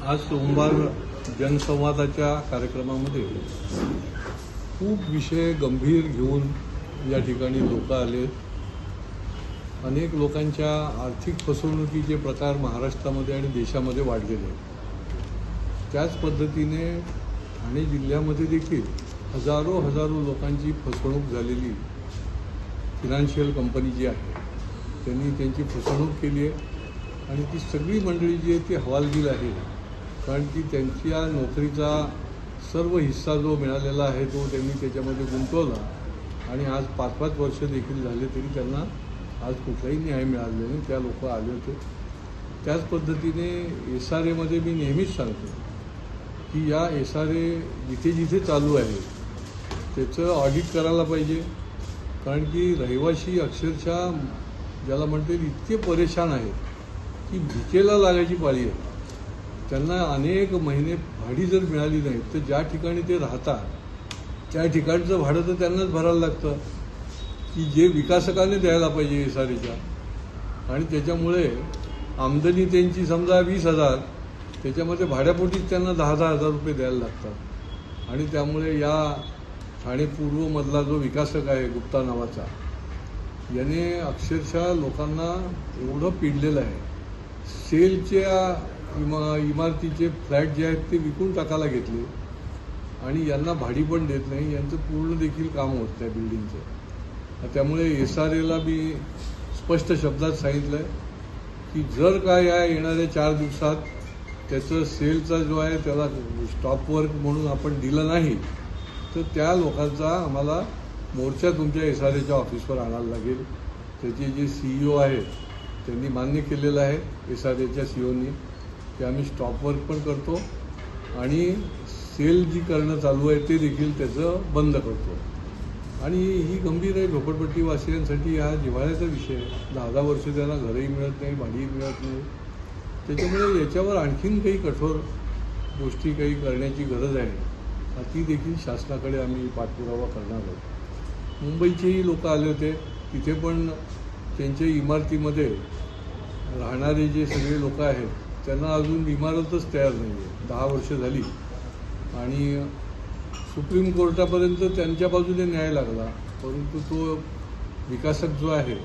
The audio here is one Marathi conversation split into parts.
आज सोमवार जनसंवादाच्या कार्यक्रमामध्ये खूप विषय गंभीर घेऊन या ठिकाणी लोक आले। अनेक लोकांच्या आर्थिक फसवणुकीचे प्रकार महाराष्ट्रामध्ये आणि देशामध्ये वाढलेले आहेत। त्याच पद्धतीने ठाणे जिल्ह्यामध्ये देखील हजारो लोकांची फसवणूक झालेली फायनान्शियल कंपनी जी आहे त्यांनी त्यांची फसवणूक केली आहे आणि ती सगळी मंडळी जी आहे ती हवालदिल आहे, कारण की त्यांच्या नोकरीचा सर्व हिस्सा जो मिळालेला आहे तो त्यांनी त्याच्यामध्ये गुंतवला आणि आज 5-5 वर्ष देखील झाले तरी त्यांना आज कुठलाही न्याय मिळालेला नाही। त्या लोक आले होते। त्याच पद्धतीने SRAमध्ये मी नेहमीच सांगतो की या SRA जिथे जिथे चालू आहे त्याचं ऑडिट करायला पाहिजे, कारण की रहिवासी अक्षरशः ज्याला म्हणते इतके परेशान आहेत की भिकेला लागायची पाळी आहे। त्यांना अनेक महिने भाडी जर मिळाली नाही तर ज्या ठिकाणी ते राहतात त्या ठिकाणचं भाडं तर त्यांनाच भरायला लागतं की जे विकासकाने द्यायला पाहिजे SRAच्या, आणि त्याच्यामुळे आमदनी त्यांची समजा 20,000, त्याच्यामध्ये भाड्यापोटीच त्यांना 10,000 रुपये द्यायला लागतात। आणि त्यामुळे या ठाणे पूर्वमधला जो विकासक आहे गुप्ता नावाचा, याने अक्षरशः लोकांना एवढं पिडलेलं आहे। सेलच्या इमारतीचे फ्लॅट जे आहेत ते विकून टाकायला घेतले आणि यांना भाडी पण देत नाही, यांचं पूर्ण देखील काम होत आहे बिल्डिंगचं। त्यामुळे SRAला मी स्पष्ट शब्दात सांगितलं आहे की जर का या येणाऱ्या 4 दिवसात त्याचं सेलचा जो आहे त्याला स्टॉप वर्क म्हणून आपण दिलं नाही तर त्या लोकांचा आम्हाला मोर्चा तुमच्या SRAच्या ऑफिसवर आणायला लागेल। त्याचे जे CEO आहेत त्यांनी मान्य केलेलं आहे, SRAच्या CEOनी, की आम्ही स्टॉप वर्क पण करतो आणि सेल जी करणं चालू आहे ते देखील त्याचं बंद करतो। आणि ही गंभीर आहे झोपडपट्टीवासियांसाठी, हा जिव्हाळ्याचा विषय आहे। 10-10 वर्ष त्यांना घरही मिळत नाही, भाडीही मिळत नाही। त्याच्यामुळे याच्यावर आणखीन काही कठोर गोष्टी काही करण्याची गरज आहे, ती देखील शासनाकडे आम्ही पाठपुरावा करणार आहोत। मुंबईचेही लोक आले होते, तिथे पण त्यांच्या इमारतीमध्ये राहणारे जे सगळे लोक आहेत त्यांना अजून इमारतच तयार नाही आहे। 10 वर्ष झाली आणि सुप्रीम कोर्टापर्यंत त्यांच्या बाजूने न्याय लागला, परंतु तो विकासक जो आहे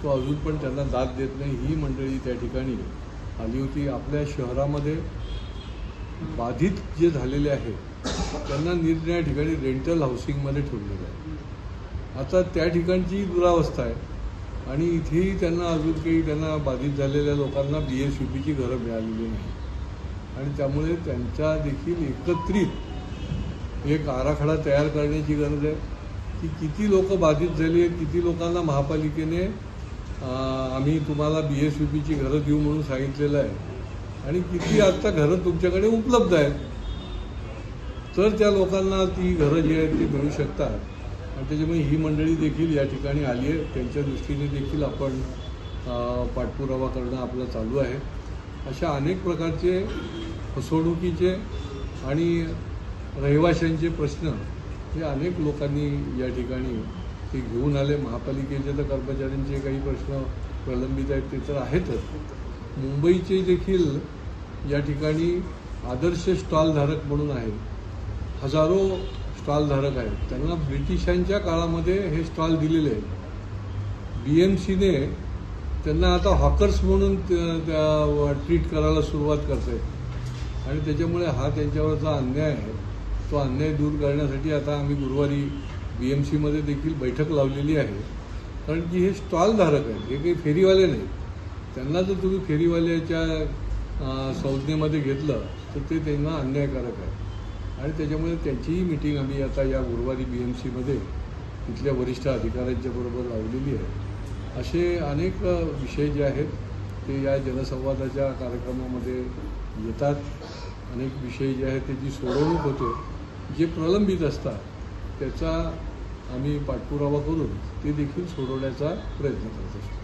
तो अजून पण त्यांना दाद देत नाही। ही मंडळी त्या ठिकाणी आली होती। आपल्या शहरामध्ये बाधित जे झालेले आहेत त्यांना निरनिराळ्या ठिकाणी रेंटल हाऊसिंगमध्ये ठेवलेलं आहे। आता त्या ठिकाणची दुरावस्था आहे आणि इथेही त्यांना अजून काही त्यांना बाधित झालेल्या लोकांना BSVPची घरं मिळालेली नाही आणि त्यामुळे त्यांचा देखील एकत्रित एक आराखडा तयार करण्याची गरज आहे की किती लोक बाधित झाली आहेत, किती लोकांना महापालिकेने आम्ही तुम्हाला BSVPची घरं देऊ म्हणून सांगितलेलं आहे आणि किती आत्ता घरं तुमच्याकडे उपलब्ध आहेत, तर त्या लोकांना ती घरं जी आहेत ती मिळू शकतात। आणि त्याच्यामुळे ही मंडळी देखील या ठिकाणी आली आहे, त्यांच्या दृष्टीने देखील आपण पाठपुरावा करणं आपलं चालू आहे। अशा अनेक प्रकारचे फसवणुकीचे आणि रहिवाशांचे प्रश्न हे अनेक लोकांनी या ठिकाणी ते घेऊन आले। महापालिकेचे तर कर्मचाऱ्यांचे काही प्रश्न प्रलंबित आहेत ते तर आहेतच। मुंबईचे देखील या ठिकाणी आदर्श स्टॉलधारक म्हणून आहेत, हजारो स्टॉलधारक आहेत। त्यांना ब्रिटिशांच्या काळामध्ये हे स्टॉल दिलेले आहेत। BMCने त्यांना आता हॉकर्स म्हणून ट्रीट करायला सुरुवात करते आणि त्याच्यामुळे हा त्यांच्यावरचा अन्याय आहे, तो अन्याय दूर करण्यासाठी आता आम्ही गुरुवारी BMCमध्ये देखील बैठक लावलेली आहे, कारण की हे स्टॉलधारक आहेत, हे काही फेरीवाले नाही। त्यांना जर तुम्ही फेरीवाल्याच्या संज्ञेमध्ये घेतलं तर ते त्यांना अन्यायकारक आहे आणि त्याच्यामुळे त्यांचीही मीटिंग आम्ही आता या गुरुवारी BMCमध्ये तिथल्या वरिष्ठ अधिकाऱ्यांच्या बरोबर लावलेली आहे। असे अनेक विषय जे आहेत ते या जनसंवादाच्या कार्यक्रमामध्ये येतात। अनेक विषय जे आहेत त्याची सोडवणूक होते, जे प्रलंबित असतात त्याचा आम्ही पाठपुरावा करून ते देखील सोडवण्याचा प्रयत्न करत असतो।